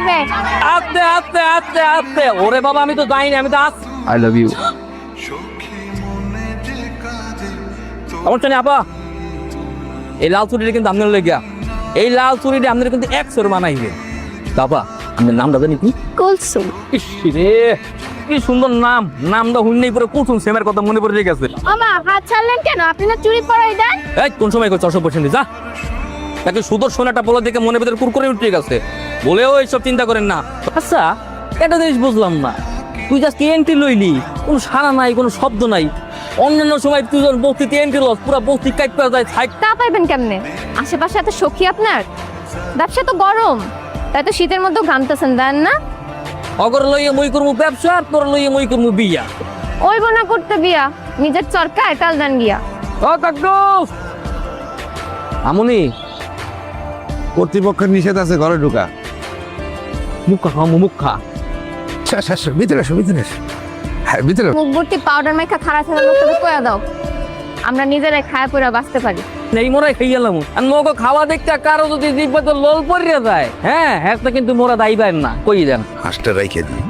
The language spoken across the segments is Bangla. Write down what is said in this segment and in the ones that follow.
আসবে। আস্তে আস্তে আস্তে আস্তে, ওরে বাবা আমি তো যাইনি, আমি তো আই লাভ ইউ। আমার জানি আপা, এই লাল চুরিটা কিন্তু আপনার লেগিয়া, এই লাল চুরিটা আপনার কিন্তু 100 বানাইবে। বাবা আপনার নামটা জানি কি? কুলসুম। ইস রে, কি সুন্দর নাম, নামটা হুন্নেই পরে কুসুম সেমের কথা মনে পড়ে গেছে। আমা হাত ছাড়লেন কেন? আপনি না চুরি পরাই দেন। এই কোন সময় করছ 100% যা, তাকে সুদর্শন একটা বলা দেখে মনে ভিতরে কুরকুরে উঠে গেছে, বলেও এইসব চিন্তা করেন না। আচ্ছা একটা জিনিস বুঝলাম না, তুই জাস্ট এন্ট্রি লইলি, কোনো সাড়া নাই, কোনো শব্দ নাই। অন্যান্য সময় তুই যখন বস্তিতে এন্ট্রি লস, পুরো বস্তি কাইপা যায় ছাই। তা পাইবেন কেমনে? আশেপাশে এত সখী আপনার, ব্যবসা তো গরম, তাই তো শীতের মধ্যেও ঘামতেছেন, দেন না? অগর লইয়ে মই করবো ব্যবসা, আর তোর লইয়ে মই করবো বিয়া। ওই বোনা করতে বিয়া, নিজের চরকায় তাল দেন গিয়া। ও কাকু আমনি, কর্তৃপক্ষের নিষেধ আছে ঘরে ঢুকা। মুখা খাও মুখা। ভিতরে আসো, ভিতরে আসো। হ্যাঁ ভিতরে। মুখ ভর্তি পাউডার মাইখা খাড়া ছাড়া লোকটাকে কয়া দাও, আমরা নিজেরাই খায়া পুরা বাঁচতে পারি। এই মোরাই খাই গেলাম, আর মগো খাওয়া দেখতে কারো যদি জিব্বা তো লোল পড়িয়া যায়, হ্যাঁ হ্যাঁ তো কিন্তু মোরা দাইবেন না, কই দেন। হাঁসটা রাইখে দিই,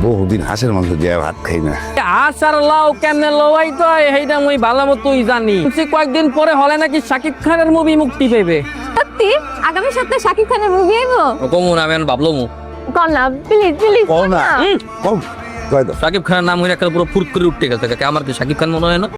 বহুদিন হাঁসের মাংস দিয়ে ভাত খাই না। আসার লাও কেমনে লওয়াই তো এইটা মুই ভালো মতোই জানি। কয়েকদিন পরে হলে নাকি শাকিব খানের মুভি মুক্তি পেবে। সত্যি? আগামী সপ্তাহে শাকিব খানের মুভি আইবো? কমন আমি ভাবলো মু কল না প্লিজ প্লিজ। কও না। কম কয় দাও। শাকিব খানের নাম হয়ে একটা পুরো ফুট করে উঠতে গেছে, আমার কি শাকিব খান মনে হয় না?